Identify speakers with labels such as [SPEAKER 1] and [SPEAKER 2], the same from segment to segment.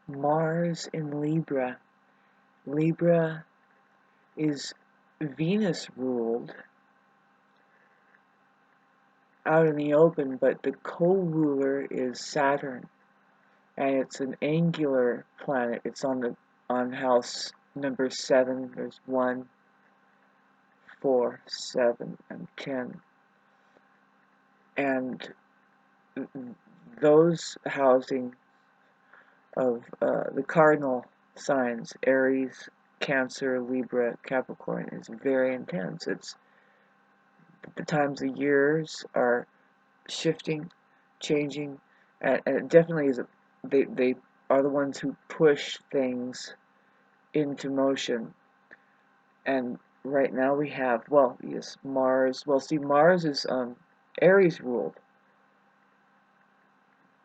[SPEAKER 1] Mars in Libra. Libra is Venus ruled out in the open, but the co-ruler is Saturn, and it's an angular planet. It's on house number 7. There's 1, 4, 7, and 10, and those housing of the cardinal signs, Aries, Cancer, Libra, Capricorn, is very intense. It's the times of years are shifting, changing, and it definitely is. They are the ones who push things into motion. And right now we have, well, yes, Mars. Well, see, Mars is Aries ruled,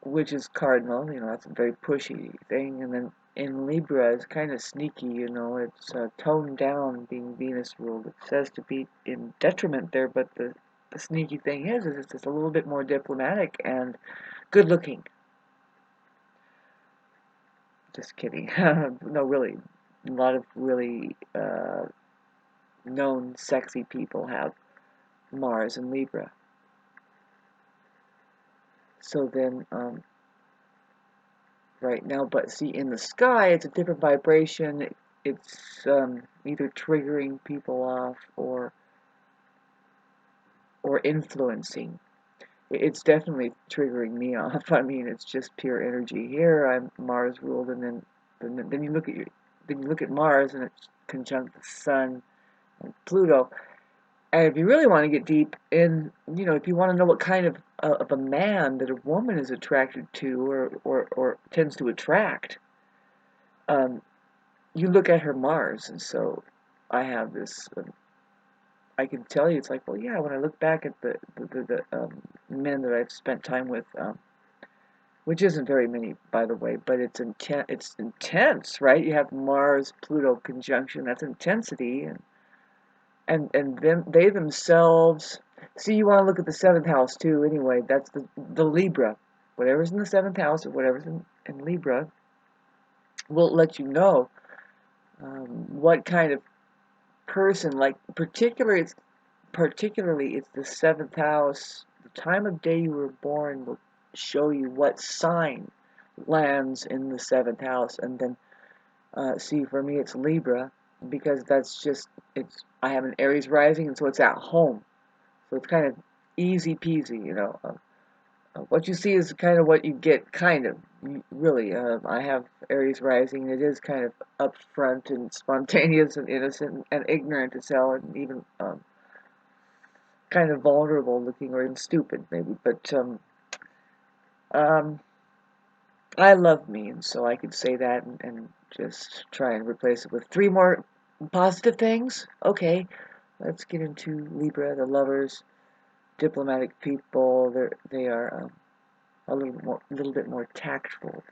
[SPEAKER 1] which is cardinal. That's a very pushy thing. And then in Libra, it's kind of sneaky. It's toned down, being Venus ruled. It says to be in detriment there, but the sneaky thing is it's just a little bit more diplomatic and good looking. Just kidding. No, really. A lot of really known sexy people have Mars and Libra. So then, right now, but see, in the sky, it's a different vibration. It's either triggering people off or influencing. It's definitely triggering me off. I mean, it's just pure energy. Here, I'm Mars ruled, and then you look at Mars, and it's conjunct the Sun and Pluto. And if you really want to get deep in, if you want to know what kind of a man that a woman is attracted to or tends to attract, um, you look at her Mars. And so I have this. I can tell you, it's like, well, yeah. When I look back at the men that I've spent time with, which isn't very many, by the way, but it's intense. It's intense, right? You have Mars Pluto conjunction. That's intensity, and them they themselves. See, you want to look at the seventh house too. Anyway, that's the Libra. Whatever's in the seventh house or whatever's in Libra will let you know what kind of person. Like particularly, it's the seventh house. The time of day you were born will show you what sign lands in the seventh house, and then see, for me, it's Libra because that's just I have an Aries rising, and so it's at home. So it's kind of easy peasy. What you see is kind of what you get, kind of. Really, I have Aries rising. It is kind of upfront and spontaneous and innocent and ignorant as hell, and even kind of vulnerable looking, or even stupid maybe. But um, I love me, and so I could say that and just try and replace it with 3 more positive things. Okay, let's get into Libra, the lovers, diplomatic people. They are a little bit more tactful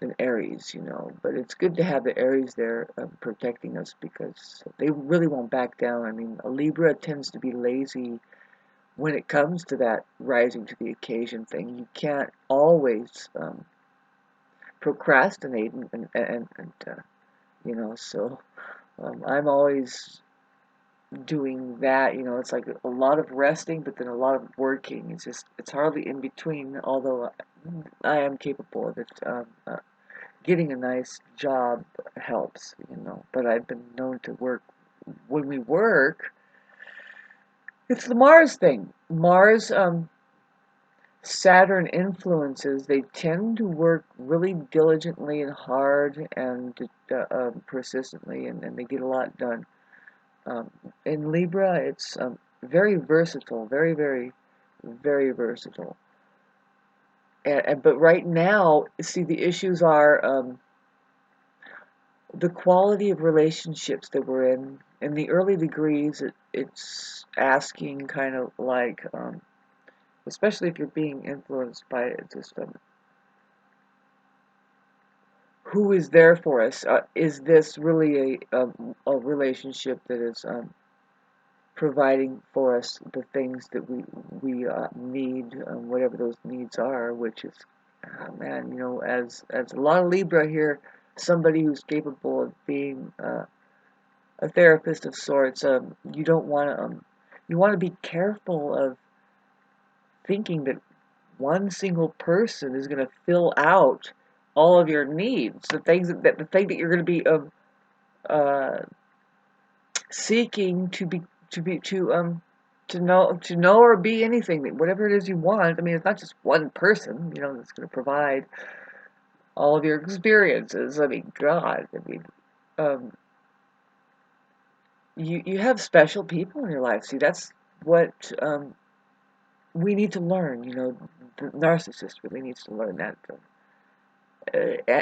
[SPEAKER 1] than Aries. But it's good to have the Aries there protecting us because they really won't back down. I mean, a Libra tends to be lazy when it comes to that rising to the occasion thing. You can't always procrastinate and so I'm always doing that. It's like a lot of resting, but then a lot of working. It's hardly in between, although I am capable of it. Getting a nice job helps. But I've been known to work. When we work, it's the Mars thing. Mars, Saturn influences, they tend to work really diligently and hard and persistently, and they get a lot done. Um, in Libra, it's very versatile, very, very, very versatile. But right now, see, the issues are the quality of relationships that we're in. In the early degrees, it's asking kind of like, especially if you're being influenced by it, just who is there for us? Is this really a relationship that is providing for us the things that we need, whatever those needs are, which is oh man, you know, as a lot of Libra here, somebody who's capable of being a therapist of sorts. You don't want to you want to be careful of thinking that one single person is going to fill out all of your needs. The things that the thing that you're going to be uh, seeking to know or be anything that whatever it is you want. I mean, it's not just one person, you know, that's going to provide all of your experiences. I mean, God, I mean, um, you have special people in your life. See, that's what we need to learn. You know, the narcissist really needs to learn that.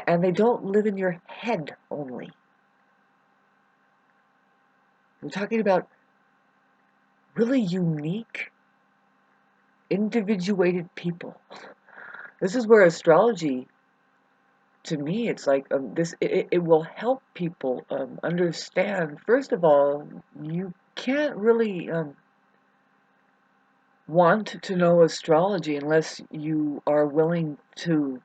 [SPEAKER 1] And they don't live in your head only. We're talking about really unique, individuated people. This is where astrology, to me, it's like it will help people understand. First of all, you can't really want to know astrology unless you are willing to,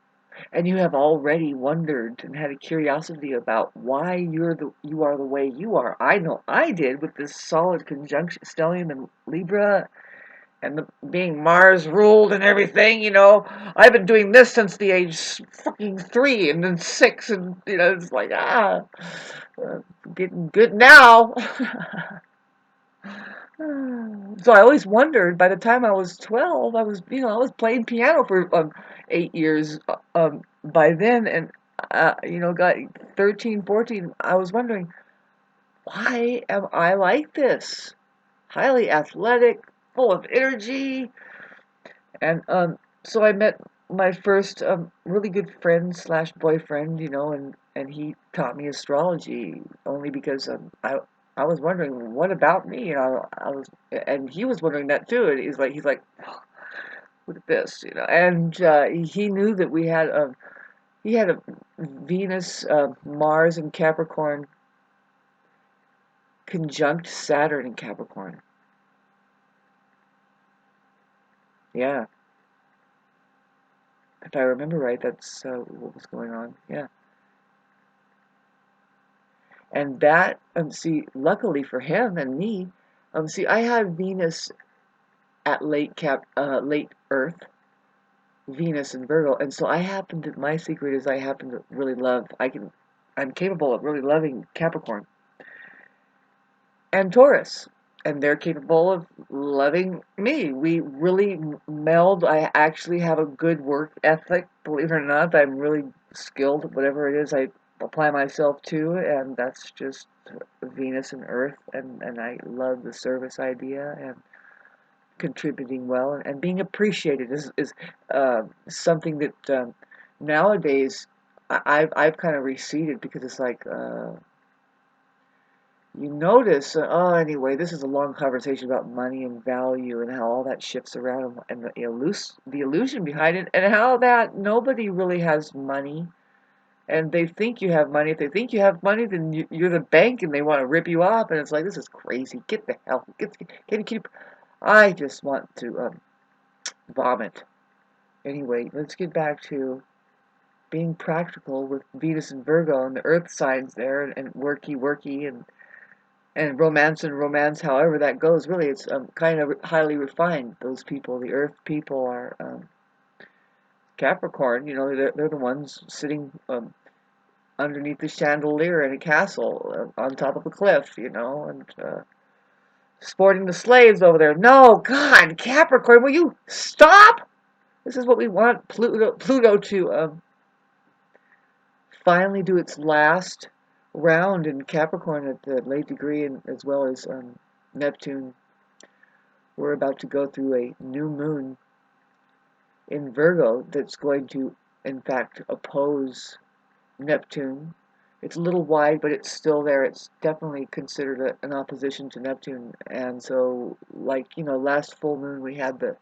[SPEAKER 1] and you have already wondered and had a curiosity about why you are the way you are. I know I did with this solid conjunction stellium and Libra, and being Mars ruled and everything. You know, I've been doing this since the age fucking 3 and then 6, and you know, it's like getting good now. So I always wondered. By the time I was 12, I was playing piano for 8 years. By then, and got 13, 14. I was wondering, why am I like this? Highly athletic, full of energy, and so I met my first really good friend slash boyfriend, you know, and he taught me astrology only because I was wondering what about me, you know. And he was wondering that too, and he's like, "Oh, look at this, you know." And he knew that he had a Venus, Mars in Capricorn conjunct Saturn in Capricorn. Yeah, if I remember right, that's what was going on. Yeah. And that, see, luckily for him and me, see, I have Venus at late Earth, Venus in Virgo, and so my secret is I happen to really I'm capable of really loving Capricorn and Taurus, and they're capable of loving me. We really meld. I actually have a good work ethic, believe it or not. I'm really skilled at whatever it is I apply myself to, and that's just Venus and Earth, and I love the service idea and contributing well and being appreciated is something that nowadays I've kind of receded because it's like you notice, anyway, this is a long conversation about money and value and how all that shifts around and the illusion behind it and how that nobody really has money and they think you have money. If they think you have money, then you're the bank and they want to rip you off. And it's like, this is crazy. Get the hell. Keep. I just want to vomit. Anyway, let's get back to being practical with Venus and Virgo and the Earth signs there and worky and romance, however that goes. Really, it's kind of highly refined. Those people, the Earth people, are Capricorn. You know, they're the ones sitting underneath the chandelier in a castle on top of a cliff. You know, and sporting the slaves over there. No, God, Capricorn, will you stop? This is what we want Pluto to finally do its last round in Capricorn at the late degree, and as well as Neptune. We're about to go through a new moon in Virgo that's going to, in fact, oppose Neptune. It's a little wide, but it's still there. It's definitely considered an opposition to Neptune. And so, like, you know, last full moon we had the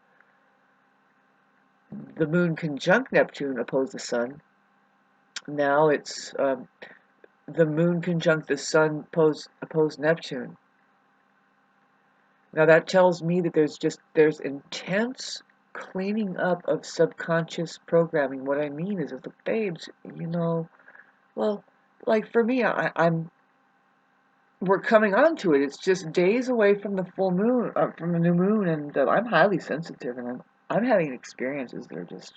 [SPEAKER 1] moon conjunct Neptune oppose the sun. Now it's the moon conjunct the sun oppose Neptune. Now that tells me that there's intense cleaning up of subconscious programming. What I mean is, the babes, well, like for me, we're coming on to it. It's just days away from the full moon, from the new moon, and I'm highly sensitive, and I'm having experiences that are just.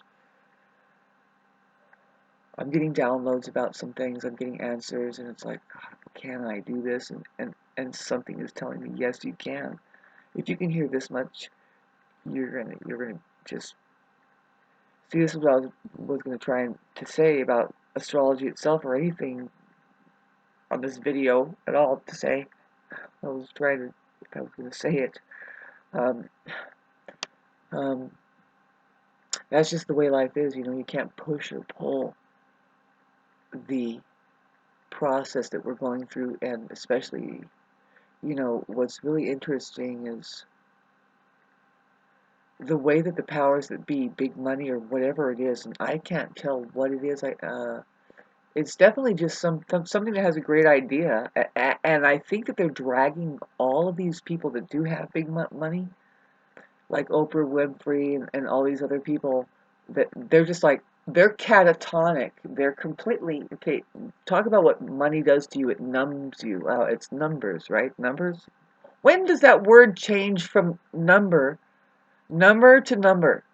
[SPEAKER 1] I'm getting downloads about some things. I'm getting answers, and it's like, can I do this? And something is telling me, yes, you can. If you can hear this much, you're gonna just see. This is what I was gonna try to say about astrology itself, or anything on this video at all to say. I was trying to, if I was gonna say it. Um, um, that's just the way life is. You can't push or pull the process that we're going through, and especially, what's really interesting is the way that the powers that be, big money or whatever it is, and I can't tell what it is. It's definitely just something that has a great idea, and I think that they're dragging all of these people that do have big money, like Oprah Winfrey and all these other people, that they're just like, they're catatonic. They're completely okay. Talk about what money does to you. It numbs you. It's numbers, right? Numbers. When does that word change from number to number?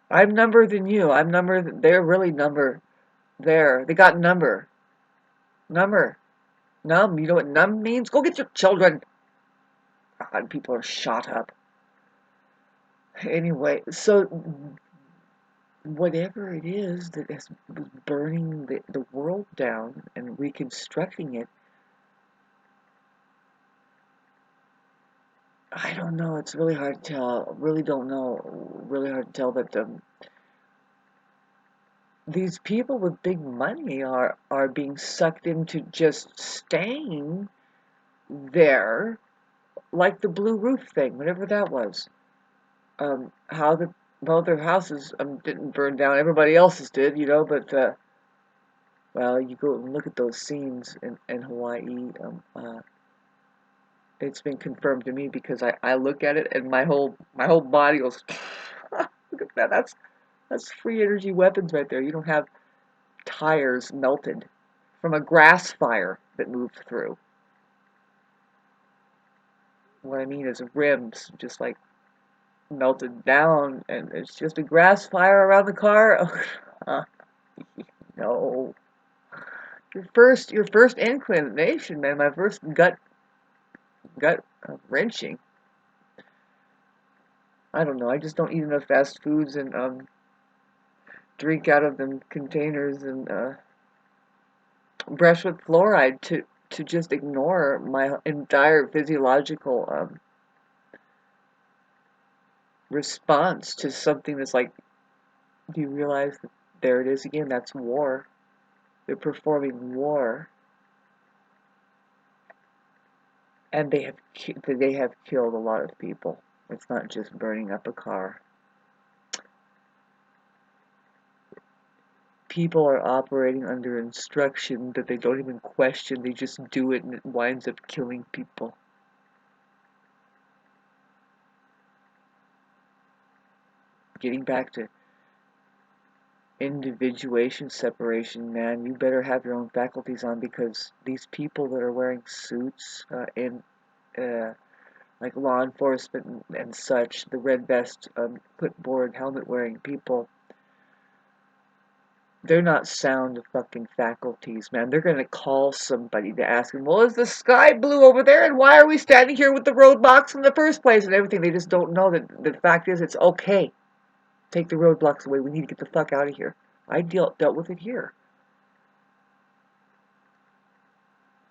[SPEAKER 1] I'm number than you. I'm number. They're really number. There. They got number. Number. Numb. You know what numb means? Go get your children. God, people are shot up. Anyway, so whatever it is that is burning the world down and reconstructing it, I don't know. It's really hard to tell. Really don't know. Really hard to tell. But these people with big money are being sucked into just staying there, like the blue roof thing, whatever that was. How their houses didn't burn down. Everybody else's did, but well, you go and look at those scenes in Hawaii. It's been confirmed to me because I look at it and my whole body goes. Look at that. That's free energy weapons right there. You don't have tires melted from a grass fire that moved through. What I mean is rims just like melted down, and it's just a grass fire around the car. No, your first inclination, man. My first gut wrenching. I don't know. I just don't eat enough fast foods and drink out of them containers and brush with fluoride to just ignore my entire physiological response to something that's like, do you realize that there it is again? That's war. They're performing war, and they have killed a lot of people. It's not just burning up a car. People are operating under instruction that they don't even question. They just do it, and it winds up killing people. Getting back to individuation, separation, man, you better have your own faculties on, because these people that are wearing suits in like law enforcement and such, the red vest, clipboard, helmet wearing people, they're not sound fucking faculties, man. They're gonna call somebody to ask them, well, is the sky blue over there, and why are we standing here with the roadblocks in the first place, and everything. They just don't know that the fact is, it's okay. Take the roadblocks away. We need to get the fuck out of here. I dealt with it here.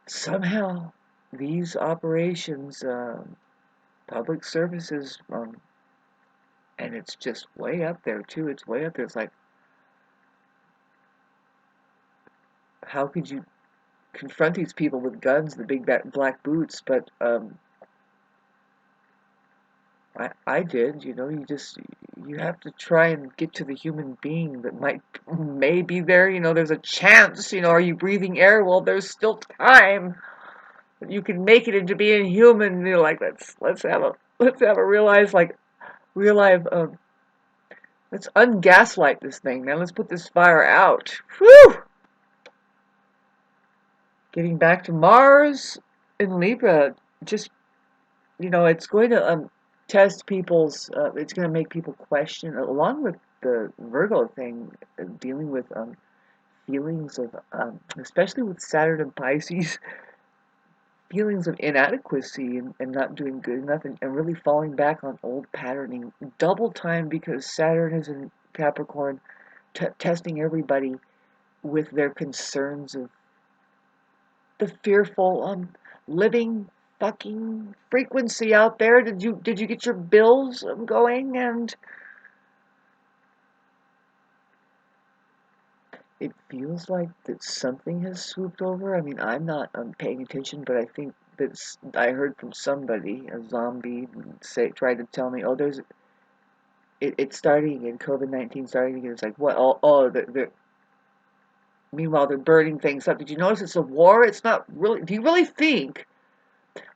[SPEAKER 1] Somehow, these operations, public services, and it's just way up there too. It's way up there. It's like, how could you confront these people with guns, the big black boots? But I did. You have to try and get to the human being that may be there. There's a chance. Are you breathing air? Well, there's still time. You can make it into being human. Like, let's have a real life Let's ungaslight this thing, man. Let's put this fire out. Whew! Getting back to Mars in Libra, just, it's going to test people's, it's going to make people question, along with the Virgo thing, dealing with feelings of, especially with Saturn and Pisces, feelings of inadequacy and not doing good enough and really falling back on old patterning. Double time because Saturn is in Capricorn, testing everybody with their concerns of the fearful living fucking frequency out there. Did you get your bills going? And it feels like that something has swooped over. I mean, I'm not paying attention, but I think that I heard from somebody, a zombie, tried to tell me, oh, it's starting in COVID-19 starting again. It's like, what? Meanwhile, they're burning things up. Did you notice it's a war? It's not really. Do you really think?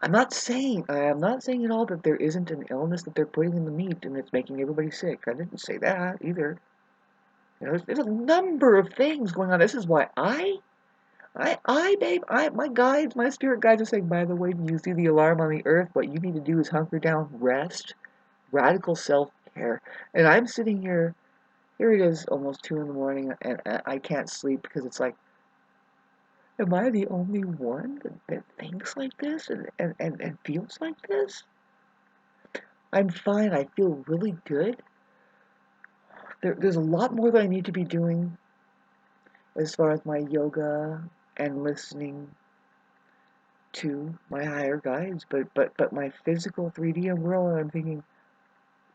[SPEAKER 1] I am not saying at all that there isn't an illness that they're putting in the meat and it's making everybody sick. I didn't say that either. There's a number of things going on. This is why babe, my guides, my spirit guides are saying, by the way, when you see the alarm on the earth, what you need to do is hunker down, rest, radical self-care. And I'm sitting here it is almost 2 in the morning, and I can't sleep because it's like, am I the only one that thinks like this and feels like this? I'm fine. I feel really good. There's a lot more that I need to be doing as far as my yoga and listening to my higher guides, but my physical 3D world, I'm thinking,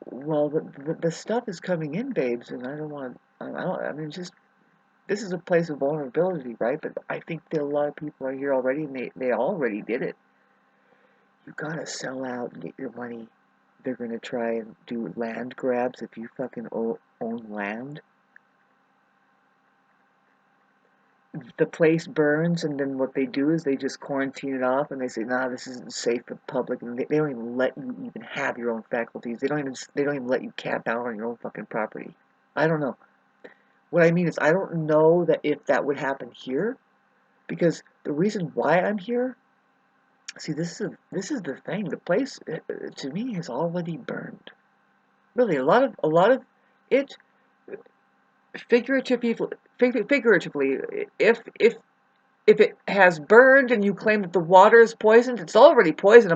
[SPEAKER 1] well, the stuff is coming in, babes, and I don't want. I mean, just this is a place of vulnerability, right? But I think that a lot of people are here already, and they already did it. You gotta sell out and get your money. They're gonna try and do land grabs if you fucking own land. The place burns, and then what they do is they just quarantine it off, and they say, "Nah, this isn't safe for the public." And they don't even let you even have your own faculties. They don't even let you camp out on your own fucking property. I don't know. What I mean is, I don't know that if that would happen here, because the reason why I'm here. See, this is the thing. The place, to me, has already burned. Really, a lot of it figuratively. Figuratively, if it has burned and you claim that the water is poisoned, it's already poisoned.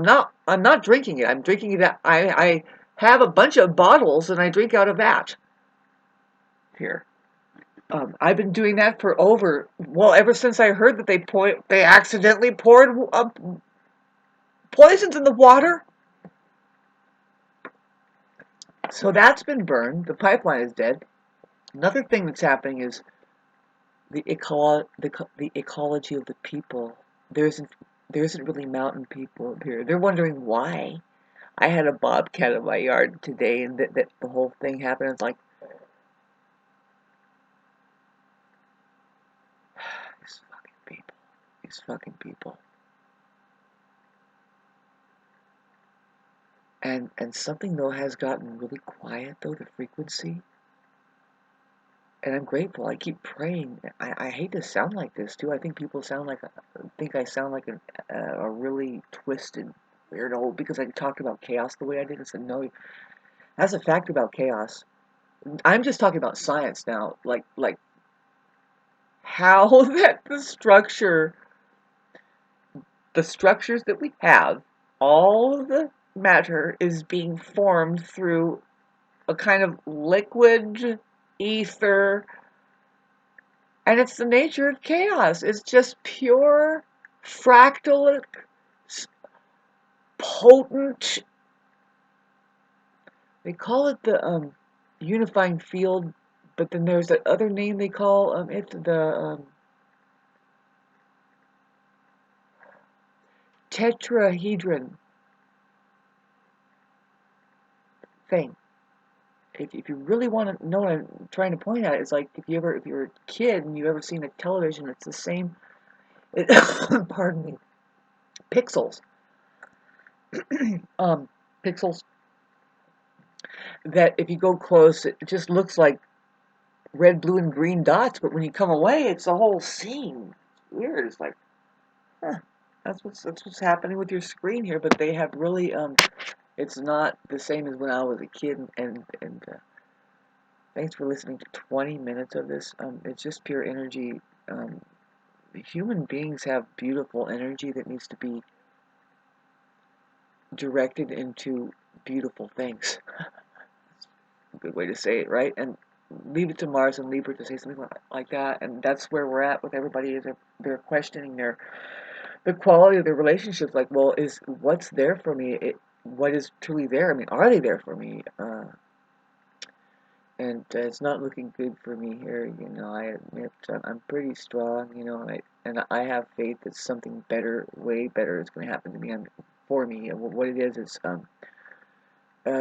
[SPEAKER 1] I'm not drinking it. I'm drinking it. I have a bunch of bottles and I drink out of that here. I've been doing that for ever since I heard that they accidentally poured poisons in the water. So that's been burned. The pipeline is dead. Another thing that's happening is the ecology of the people. There isn't really mountain people up here. They're wondering why. I had a bobcat in my yard today, and that the whole thing happened. It's like, these fucking people, these fucking people, and something though has gotten really quiet though. The frequency, and I'm grateful. I keep praying. I hate to sound like this too. I think people think I sound like a really twisted weirdo because I talked about chaos the way I did. I said no. That's a fact about chaos. I'm just talking about science now, like how that the structures that we have, all of the matter is being formed through a kind of liquid ether, and it's the nature of chaos. It's just pure fractal, potent. They call it the unifying field, but then there's that other name they call it the tetrahedron thing. If you really want to know what I'm trying to point at, it's like if you're a kid and you've ever seen a television, it's the same. Pardon me, pixels. Pixels. that if you go close, it just looks like red, blue, and green dots, but when you come away, it's a whole scene. It's weird. It's like, huh, that's what's happening with your screen here. But they have really it's not the same as when I was a kid. And thanks for listening to 20 minutes of this. It's just pure energy. Um, Human beings have beautiful energy that needs to be directed into beautiful things. A good way to say it, right? And leave it to Mars and Libra to say something like that. And that's where we're at with everybody. Is they're questioning the quality of their relationships. Like, well, is what's there for me? What is truly there? I mean, are they there for me? And it's not looking good for me here. I admit I'm pretty strong. And I have faith that something better, way better, is going to happen to me. For me. And what it is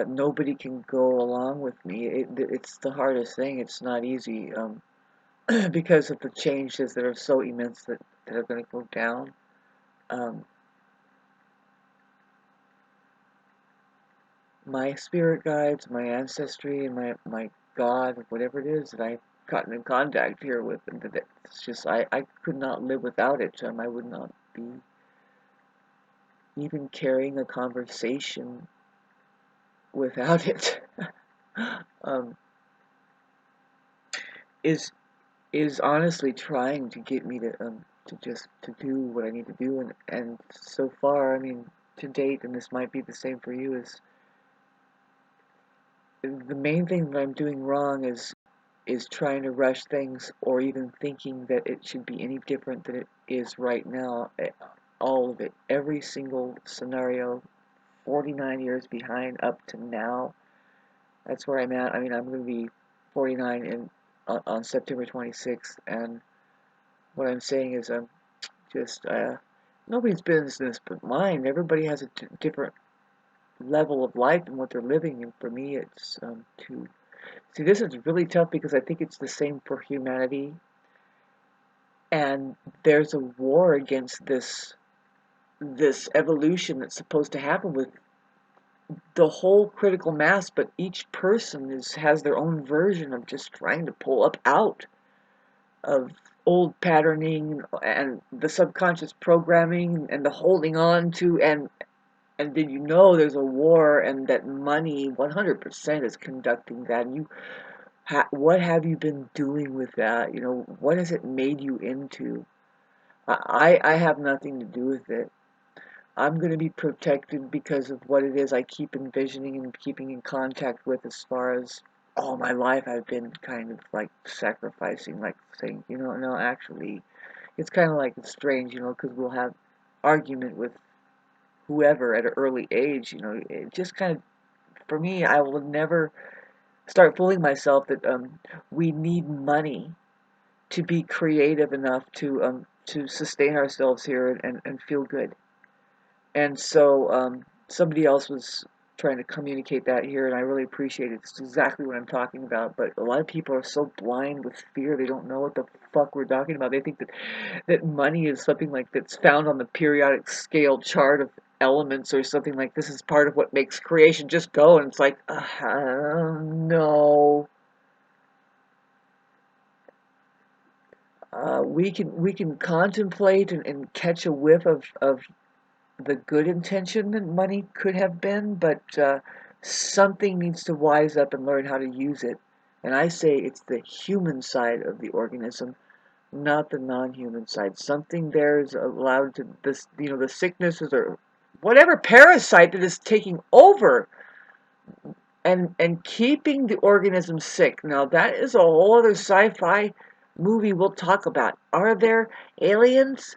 [SPEAKER 1] nobody can go along with me. It's the hardest thing. It's not easy because of the changes that are so immense that are going to go down. Um, my spirit guides, my ancestry, and my God, whatever it is that I've gotten in contact here with, and that it's just I could not live without it. I would not be even carrying a conversation without it. um, is is honestly trying to get me to just to do what I need to do, and so far, I mean, to date, and this might be the same for you, is the main thing that I'm doing wrong is trying to rush things, or even thinking that it should be any different than it is right now. All of it, every single scenario, 49 years behind up to now. That's where I'm at. I mean, I'm going to be 49 on September 26th, and what I'm saying is I'm just nobody's business but mine. Everybody has a different level of life and what they're living, and for me, it's to see, this is really tough because I think it's the same for humanity, and there's a war against this evolution that's supposed to happen with the whole critical mass, but each person has their own version of just trying to pull up out of old patterning and the subconscious programming and the holding on to, and did you know there's a war, and that money 100% is conducting that, and what have you been doing with that? What has it made you into? I have nothing to do with it. I'm going to be protected because of what it is I keep envisioning and keeping in contact with, as far as all my life I've been kind of like sacrificing, like saying, no, actually, it's kind of like it's strange, because we'll have argument with whoever at an early age, it just kind of, for me, I will never start fooling myself that we need money to be creative enough to sustain ourselves here and feel good. And so somebody else was trying to communicate that here, and I really appreciate it. It's exactly what I'm talking about. But a lot of people are so blind with fear, they don't know what the fuck we're talking about. They think that money is something like that's found on the periodic scale chart of elements, or something like this is part of what makes creation just go. And it's like, no. We can contemplate and catch a whiff of the good intention that money could have been, but something needs to wise up and learn how to use it. And I say it's the human side of the organism, not the non-human side. Something there is allowed to this, the sicknesses or whatever parasite that is taking over and keeping the organism sick. Now that is a whole other sci-fi movie we'll talk about. Are there aliens